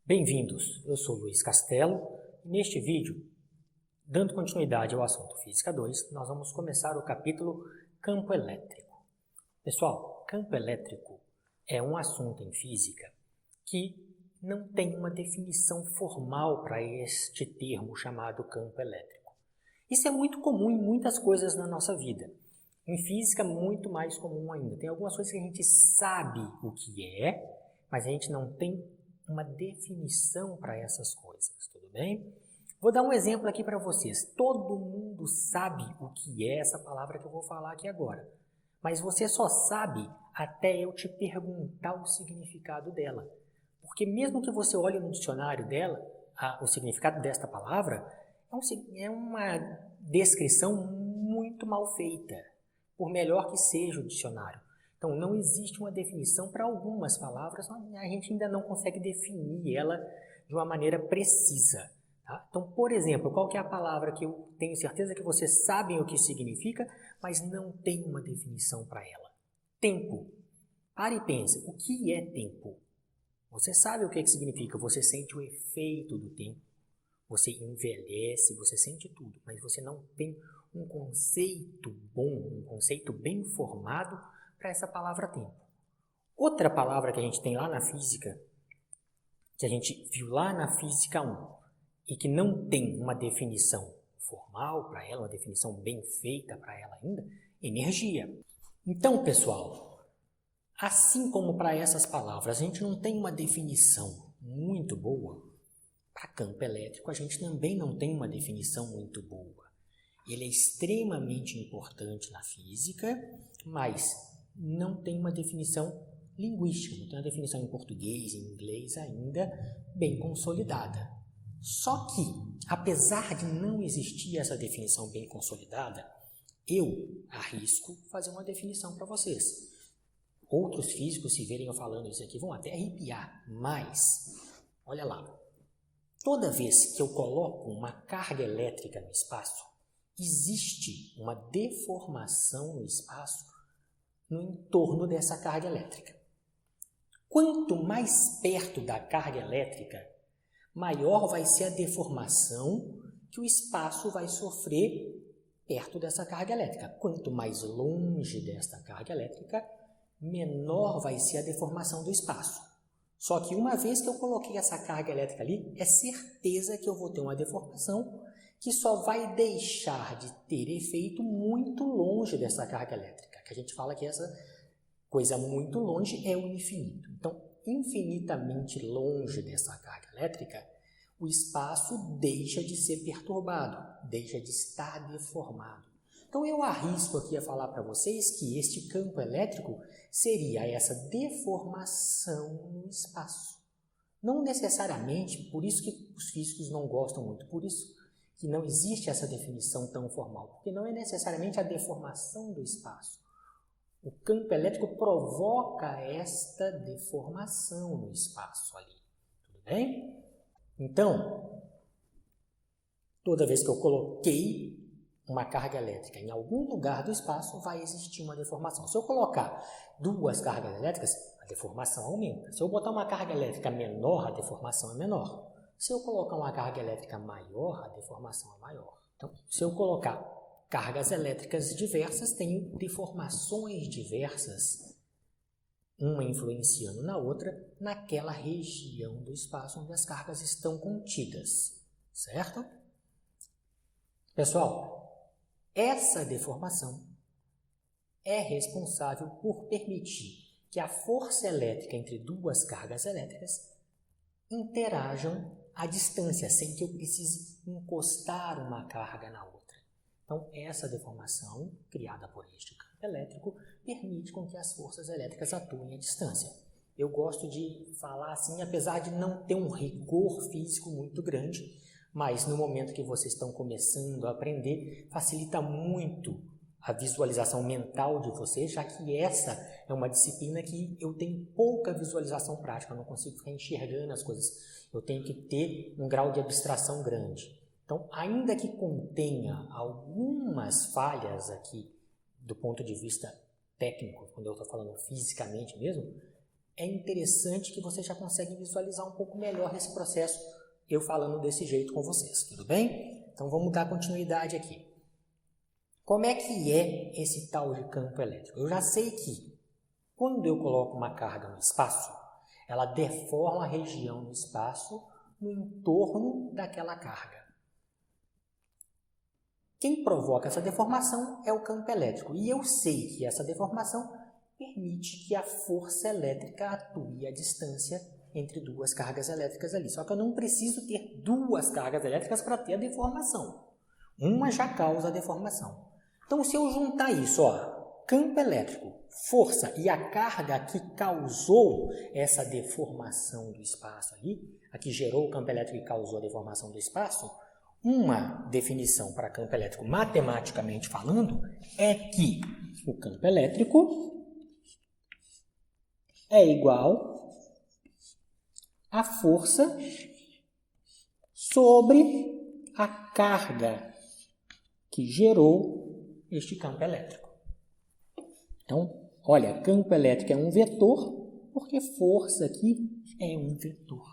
Bem-vindos, eu sou Luiz Castelo e neste vídeo, dando continuidade ao assunto Física 2, nós vamos começar o capítulo Campo Elétrico. Pessoal, campo elétrico é um assunto em física que não tem uma definição formal para este termo chamado campo elétrico. Isso é muito comum em muitas coisas na nossa vida. Em física, muito mais comum ainda. Tem algumas coisas que a gente sabe o que é, mas a gente não tem uma definição para essas coisas, tudo bem? Vou dar um exemplo aqui para vocês. Todo mundo sabe o que é essa palavra que eu vou falar aqui agora, mas você só sabe até eu te perguntar o significado dela. Porque mesmo que você olhe no dicionário dela, o significado desta palavra é uma descrição muito mal feita, por melhor que seja o dicionário. Então, não existe uma definição para algumas palavras, a gente ainda não consegue definir ela de uma maneira precisa. Tá? Então, por exemplo, qual que é a palavra que eu tenho certeza que vocês sabem o que significa, mas não tem uma definição para ela? Tempo. Pare e pense, o que é tempo? Você sabe o que significa, você sente o efeito do tempo, você envelhece, você sente tudo, mas você não tem um conceito bom, um conceito bem formado para essa palavra tempo. Outra palavra que a gente tem lá na física, que a gente viu lá na Física 1, e que não tem uma definição formal para ela, uma definição bem feita para ela ainda, energia. Então, pessoal, assim como para essas palavras a gente não tem uma definição muito boa, para campo elétrico a gente também não tem uma definição muito boa. Ele é extremamente importante na física, mas não tem uma definição linguística, não tem uma definição em português, em inglês ainda bem consolidada. Só que, apesar de não existir essa definição bem consolidada, eu arrisco fazer uma definição para vocês. Outros físicos, se verem eu falando isso aqui, vão até arrepiar, mas, olha lá, toda vez que eu coloco uma carga elétrica no espaço, existe uma deformação no espaço no entorno dessa carga elétrica. Quanto mais perto da carga elétrica, maior vai ser a deformação que o espaço vai sofrer perto dessa carga elétrica. Quanto mais longe desta carga elétrica, menor vai ser a deformação do espaço. Só que uma vez que eu coloquei essa carga elétrica ali, é certeza que eu vou ter uma deformação que só vai deixar de ter efeito muito longe dessa carga elétrica, que a gente fala que essa coisa muito longe é o infinito. Então, infinitamente longe dessa carga elétrica, o espaço deixa de ser perturbado, deixa de estar deformado. Então, eu arrisco aqui a falar para vocês que este campo elétrico seria essa deformação no espaço. Não necessariamente, por isso que os físicos não gostam muito, por isso que não existe essa definição tão formal, porque não é necessariamente a deformação do espaço. O campo elétrico provoca esta deformação no espaço ali. Tudo bem? Então, toda vez que eu coloquei uma carga elétrica em algum lugar do espaço, vai existir uma deformação. Se eu colocar duas cargas elétricas, a deformação aumenta. Se eu botar uma carga elétrica menor, a deformação é menor. Se eu colocar uma carga elétrica maior, a deformação é maior. Então, se eu colocar cargas elétricas diversas, tenho deformações diversas, uma influenciando na outra, naquela região do espaço onde as cargas estão contidas, certo? Pessoal, essa deformação é responsável por permitir que a força elétrica entre duas cargas elétricas interajam à distância, sem que eu precise encostar uma carga na outra. Então, essa deformação, criada por este campo elétrico, permite com que as forças elétricas atuem à distância. Eu gosto de falar assim, apesar de não ter um rigor físico muito grande, mas no momento que vocês estão começando a aprender, facilita muito a visualização mental de vocês, já que essa é uma disciplina que eu tenho pouca visualização prática, eu não consigo ficar enxergando as coisas, eu tenho que ter um grau de abstração grande. Então, ainda que contenha algumas falhas aqui, do ponto de vista técnico, quando eu estou falando fisicamente mesmo, é interessante que você já consegue visualizar um pouco melhor esse processo, eu falando desse jeito com vocês, tudo bem? Então vamos dar continuidade aqui. Como é que é esse tal de campo elétrico? Eu já sei que quando eu coloco uma carga no espaço, ela deforma a região no espaço no entorno daquela carga. Quem provoca essa deformação é o campo elétrico. E eu sei que essa deformação permite que a força elétrica atue à distância entre duas cargas elétricas ali. Só que eu não preciso ter duas cargas elétricas para ter a deformação. Uma já causa a deformação. Então, se eu juntar isso, campo elétrico, força e a carga que causou essa deformação do espaço ali, a que gerou o campo elétrico e causou a deformação do espaço, uma definição para campo elétrico, matematicamente falando, é que o campo elétrico é igual a força sobre a carga que gerou este campo elétrico. Então, olha, campo elétrico é um vetor, porque força aqui é um vetor.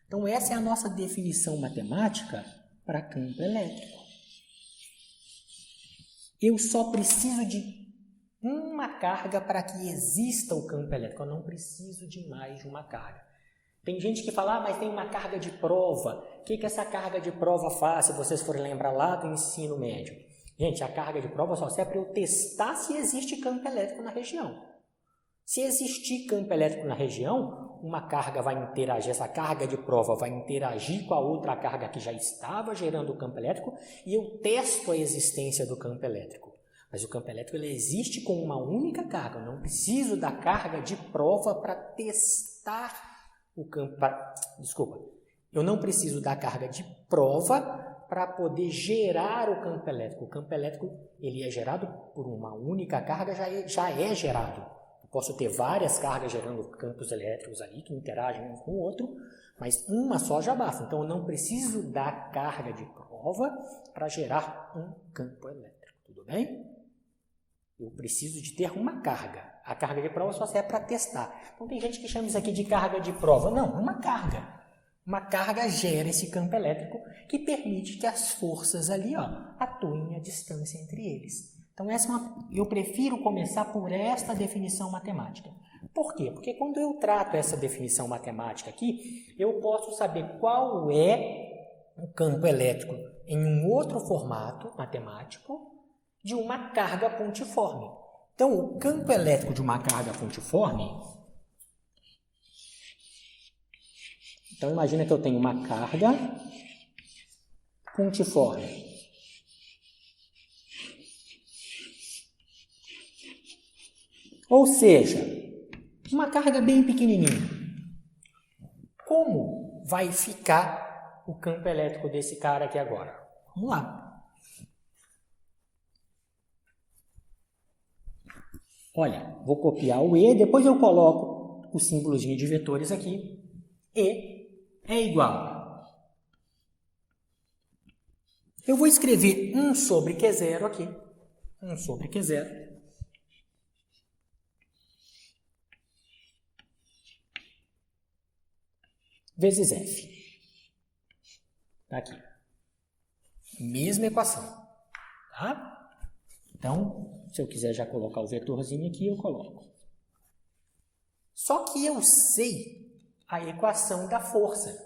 Então, essa é a nossa definição matemática para campo elétrico. Eu só preciso de uma carga para que exista o campo elétrico. Eu não preciso de mais de uma carga. Tem gente que fala, mas tem uma carga de prova. O que essa carga de prova faz, se vocês forem lembrar lá do ensino médio? Gente, a carga de prova só serve para eu testar se existe campo elétrico na região. Se existir campo elétrico na região, uma carga vai interagir, essa carga de prova vai interagir com a outra carga que já estava gerando o campo elétrico e eu testo a existência do campo elétrico. Mas o campo elétrico ele existe com uma única carga. Eu não preciso da carga de prova para testar o campo. Eu não preciso da carga de prova para poder gerar o campo elétrico. O campo elétrico ele é gerado por uma única carga, já é gerado. Eu posso ter várias cargas gerando campos elétricos ali que interagem um com o outro, mas uma só já basta. Então eu não preciso da carga de prova para gerar um campo elétrico. Tudo bem? Eu preciso de ter uma carga. A carga de prova só serve para testar. Então tem gente que chama isso aqui de carga de prova. Não, é uma carga. Uma carga gera esse campo elétrico que permite que as forças ali atuem à distância entre eles. Então eu prefiro começar por esta definição matemática. Por quê? Porque quando eu trato essa definição matemática aqui, eu posso saber qual é o campo elétrico em um outro formato matemático de uma carga pontiforme. Então, o campo elétrico de uma carga pontiforme... Então, imagina que eu tenho uma carga pontiforme. Ou seja, uma carga bem pequenininha. Como vai ficar o campo elétrico desse cara aqui agora? Vamos lá. Olha, vou copiar o E, depois eu coloco o símbolozinho de vetores aqui. E é igual. Eu vou escrever 1 sobre Q0 aqui. 1 sobre Q0. Vezes F. Tá aqui. Mesma equação. Tá? Então, se eu quiser já colocar o vetorzinho aqui, eu coloco. Só que eu sei a equação da força.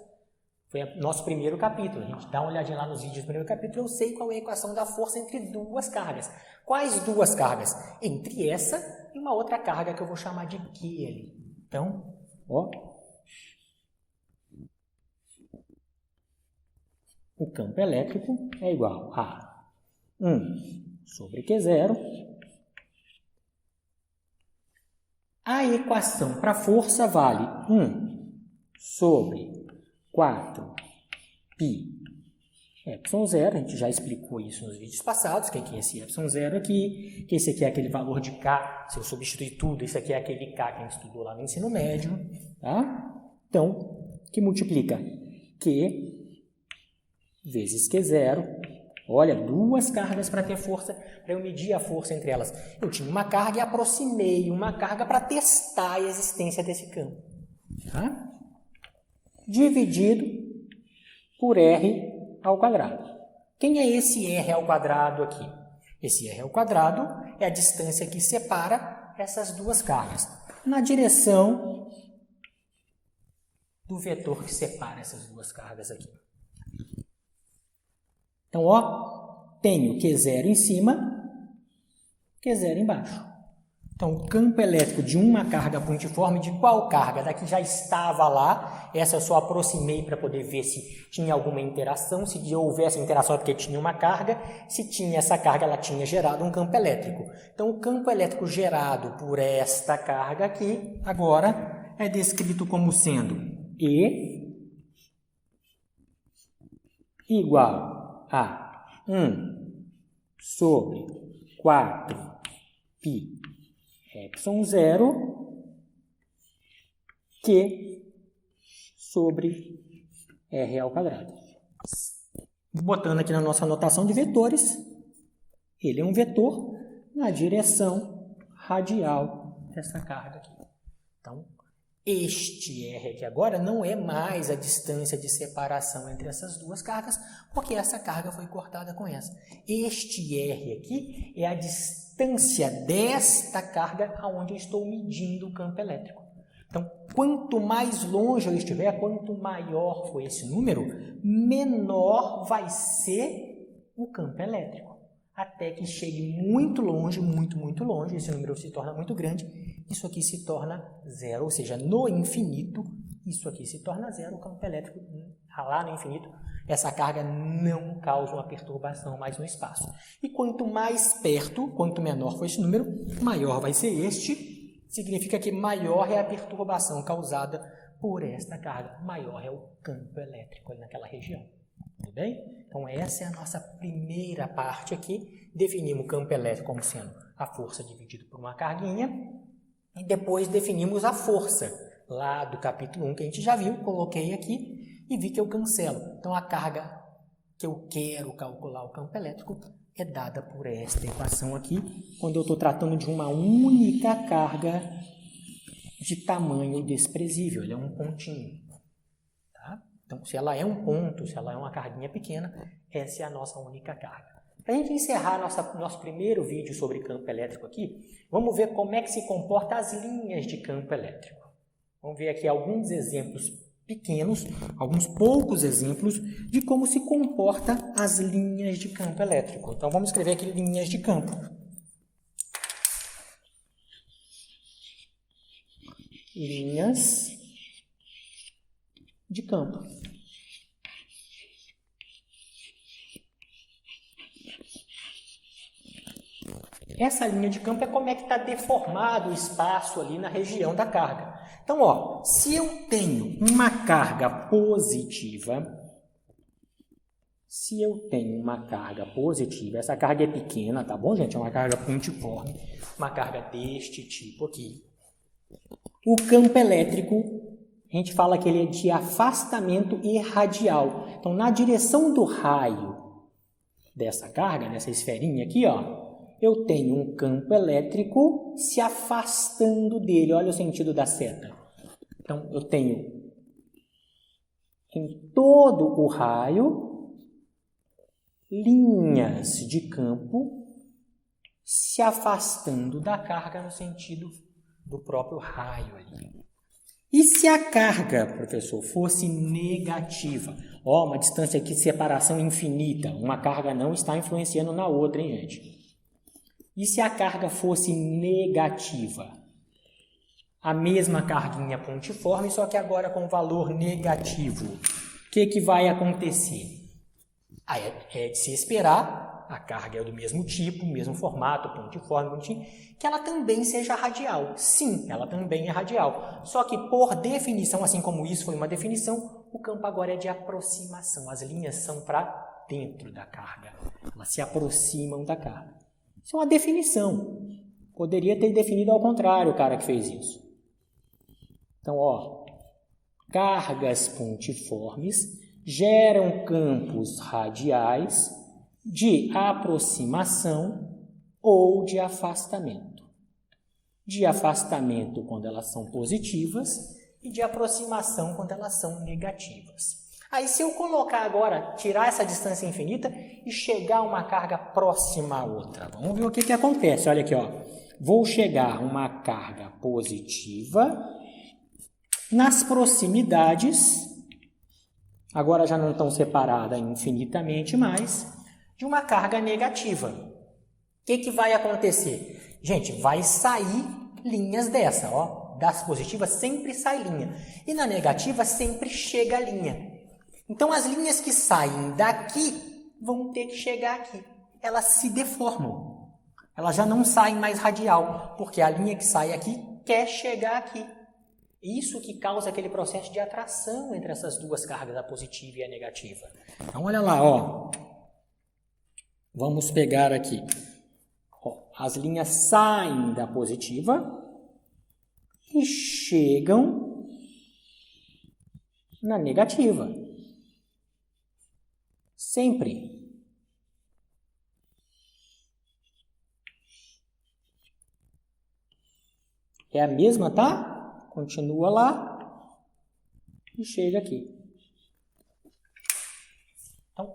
Foi o nosso primeiro capítulo. A gente dá uma olhadinha lá nos vídeos do primeiro capítulo, eu sei qual é a equação da força entre duas cargas. Quais duas cargas? Entre essa e uma outra carga que eu vou chamar de Q ali. Então, o campo elétrico é igual a 1 sobre Q0. A equação para força vale 1 sobre 4π ε0, a gente já explicou isso nos vídeos passados, que é esse ε0 aqui, que esse aqui é aquele valor de K, se eu substituir tudo, esse aqui é aquele K que a gente estudou lá no ensino médio, tá? Então, que multiplica Q vezes Q0 Olha, duas cargas para ter força, para eu medir a força entre elas. Eu tinha uma carga e aproximei uma carga para testar a existência desse campo. Tá? Dividido por R ao quadrado. Quem é esse R ao quadrado aqui? Esse R ao quadrado é a distância que separa essas duas cargas. Na direção do vetor que separa essas duas cargas aqui. Então, ó, tenho Q0 em cima, Q0 embaixo. Então, o campo elétrico de uma carga pontiforme, de qual carga? Da que já estava lá, essa eu só aproximei para poder ver se tinha alguma interação, se houvesse interação é porque tinha uma carga, se tinha essa carga, ela tinha gerado um campo elétrico. Então, o campo elétrico gerado por esta carga aqui, agora, é descrito como sendo E igual a 1 sobre 4π ε0 Q sobre R ao quadrado. Botando aqui na nossa anotação de vetores, ele é um vetor na direção radial dessa carga aqui. Então, este R aqui agora não é mais a distância de separação entre essas duas cargas, porque essa carga foi cortada com essa. Este R aqui é a distância desta carga aonde eu estou medindo o campo elétrico. Então, quanto mais longe eu estiver, quanto maior for esse número, menor vai ser o campo elétrico. Até que chegue muito longe, muito longe, esse número se torna muito grande, isso aqui se torna zero, ou seja, no infinito, isso aqui se torna zero, o campo elétrico lá no infinito, essa carga não causa uma perturbação mais no espaço. E quanto mais perto, quanto menor for esse número, maior vai ser este, significa que maior é a perturbação causada por esta carga, maior é o campo elétrico ali naquela região. Tudo bem? Então, essa é a nossa primeira parte aqui. Definimos o campo elétrico como sendo a força dividida por uma carguinha. E depois definimos a força, lá do capítulo 1, que a gente já viu. Coloquei aqui e vi que eu cancelo. Então, a carga que eu quero calcular o campo elétrico é dada por esta equação aqui, quando eu estou tratando de uma única carga de tamanho desprezível. Ele é um pontinho. Então, se ela é um ponto, se ela é uma carguinha pequena, essa é a nossa única carga. Para a gente encerrar nosso primeiro vídeo sobre campo elétrico aqui, vamos ver como é que se comportam as linhas de campo elétrico. Vamos ver aqui alguns exemplos pequenos, alguns poucos exemplos de como se comportam as linhas de campo elétrico. Então, vamos escrever aqui linhas de campo. Linhas de campo. Essa linha de campo é como é que está deformado o espaço ali na região da carga. Então, ó, se eu tenho uma carga positiva, essa carga é pequena, tá bom, gente? É uma carga pontiforme, uma carga deste tipo aqui. O campo elétrico, a gente fala que ele é de afastamento irradial. Então, na direção do raio dessa carga, dessa esferinha aqui, ó, eu tenho um campo elétrico se afastando dele. Olha o sentido da seta. Então, eu tenho em todo o raio linhas de campo se afastando da carga no sentido do próprio raio ali. E se a carga, professor, fosse negativa? Ó, uma distância aqui de separação infinita. Uma carga não está influenciando na outra, hein, gente? E se a carga fosse negativa? A mesma carguinha pontiforme, só que agora com valor negativo. O que vai acontecer? É de se esperar, a carga é do mesmo tipo, mesmo formato, pontiforme, que ela também seja radial. Sim, ela também é radial. Só que, por definição, assim como isso foi uma definição, o campo agora é de aproximação. As linhas são para dentro da carga. Elas se aproximam da carga. Isso é uma definição. Poderia ter definido ao contrário o cara que fez isso. Então, ó, cargas pontiformes geram campos radiais de aproximação ou de afastamento. De afastamento quando elas são positivas e de aproximação quando elas são negativas. Aí se eu colocar agora, tirar essa distância infinita e chegar a uma carga próxima à outra, vamos ver o que acontece. Olha aqui, ó. Vou chegar a uma carga positiva nas proximidades, agora já não estão separadas infinitamente mais, de uma carga negativa. O que vai acontecer? Gente, vai sair linhas dessa, ó. Das positivas sempre sai linha. E na negativa sempre chega a linha. Então as linhas que saem daqui vão ter que chegar aqui. Elas se deformam. Elas já não saem mais radial, porque a linha que sai aqui quer chegar aqui. Isso que causa aquele processo de atração entre essas duas cargas, a positiva e a negativa. Então olha lá, ó. Vamos pegar aqui. Ó, as linhas saem da positiva e chegam na negativa. Sempre. É a mesma, tá? Continua lá e chega aqui. Então,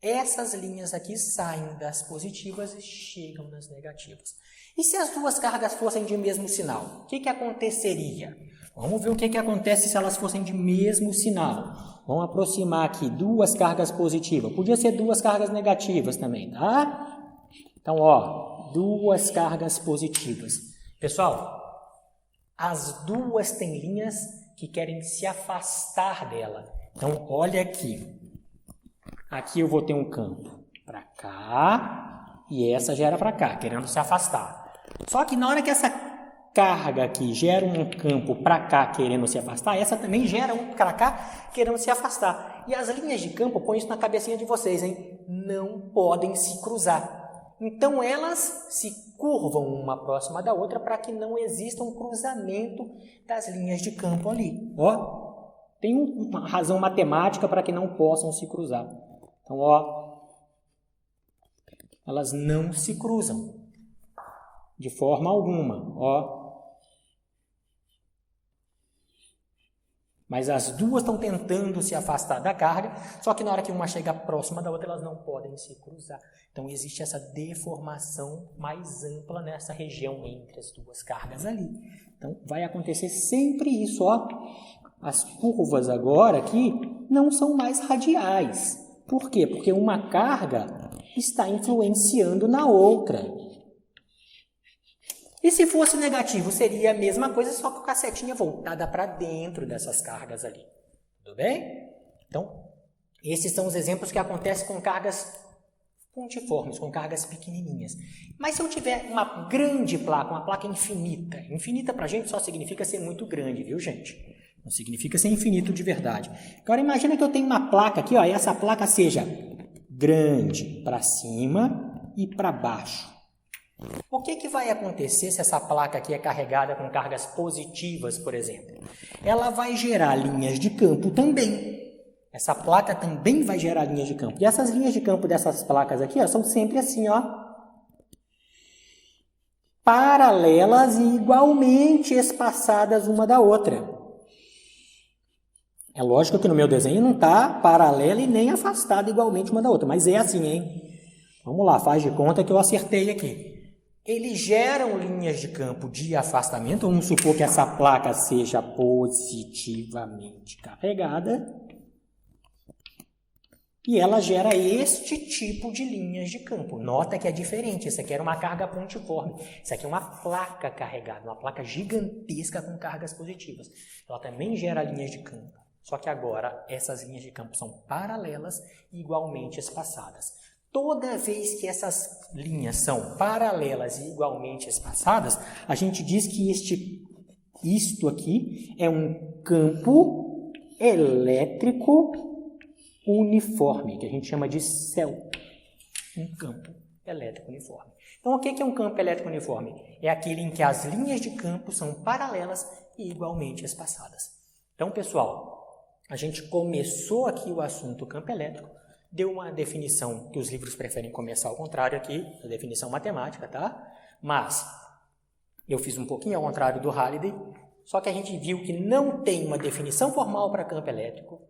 essas linhas aqui saem das positivas e chegam nas negativas. E se as duas cargas fossem de mesmo sinal? O que aconteceria? Vamos ver o que acontece se elas fossem de mesmo sinal. Vamos aproximar aqui duas cargas positivas. Podia ser duas cargas negativas também, tá? Então, ó, duas cargas positivas. Pessoal, as duas têm linhas que querem se afastar dela. Então, olha aqui. Aqui eu vou ter um campo para cá e essa gera para cá, querendo se afastar. Só que na hora que essa carga aqui gera um campo para cá querendo se afastar, essa também gera um para cá querendo se afastar. E as linhas de campo, põe isso na cabecinha de vocês, hein? Não podem se cruzar. Então elas se curvam uma próxima da outra para que não exista um cruzamento das linhas de campo ali. Ó, tem uma razão matemática para que não possam se cruzar. Então, ó, elas não se cruzam de forma alguma, ó. Mas as duas estão tentando se afastar da carga, só que na hora que uma chega próxima da outra, elas não podem se cruzar. Então, existe essa deformação mais ampla nessa região entre as duas cargas ali. Então, vai acontecer sempre isso, ó. As curvas agora aqui não são mais radiais. Por quê? Porque uma carga está influenciando na outra. E se fosse negativo, seria a mesma coisa, só com a setinha voltada para dentro dessas cargas ali. Tudo bem? Então, esses são os exemplos que acontecem com cargas pontiformes, com cargas pequenininhas. Mas se eu tiver uma grande placa, uma placa infinita, infinita para a gente só significa ser muito grande, viu, gente? Não significa ser infinito de verdade. Agora, imagina que eu tenho uma placa aqui, ó, e essa placa seja grande para cima e para baixo. O que vai acontecer se essa placa aqui é carregada com cargas positivas, por exemplo? Ela vai gerar linhas de campo também. Essa placa também vai gerar linhas de campo. E essas linhas de campo dessas placas aqui, ó, são sempre assim, ó, paralelas e igualmente espaçadas uma da outra. É lógico que no meu desenho não está paralela e nem afastada igualmente uma da outra, mas é assim, hein? Vamos lá, faz de conta que eu acertei aqui. Eles geram linhas de campo de afastamento. Vamos supor que essa placa seja positivamente carregada. E ela gera este tipo de linhas de campo. Nota que é diferente. Isso aqui era uma carga pontiforme. Isso aqui é uma placa carregada, uma placa gigantesca com cargas positivas. Ela também gera linhas de campo. Só que agora essas linhas de campo são paralelas e igualmente espaçadas. Toda vez que essas linhas são paralelas e igualmente espaçadas, a gente diz que isto aqui é um campo elétrico uniforme, que a gente chama de céu. Um campo elétrico uniforme. Então, o que é um campo elétrico uniforme? É aquele em que as linhas de campo são paralelas e igualmente espaçadas. Então, pessoal, a gente começou aqui o assunto campo elétrico, deu uma definição que os livros preferem começar ao contrário aqui, a definição matemática, tá? Mas eu fiz um pouquinho ao contrário do Halliday, só que a gente viu que não tem uma definição formal para campo elétrico.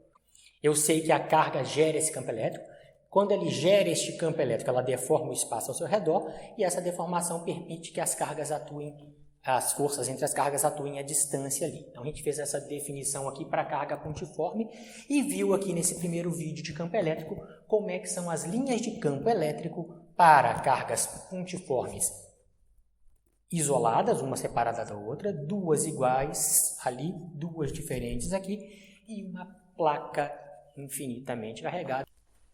Eu sei que a carga gera esse campo elétrico. Quando ele gera este campo elétrico, ela deforma o espaço ao seu redor e essa deformação permite que as cargas atuem, as forças entre as cargas atuem à distância ali. Então a gente fez essa definição aqui para a carga pontiforme e viu aqui nesse primeiro vídeo de campo elétrico como é que são as linhas de campo elétrico para cargas pontiformes isoladas, uma separada da outra, duas iguais ali, duas diferentes aqui e uma placa infinitamente carregada.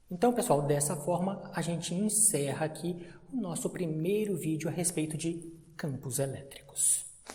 Então, pessoal, dessa forma a gente encerra aqui o nosso primeiro vídeo a respeito de campos elétricos.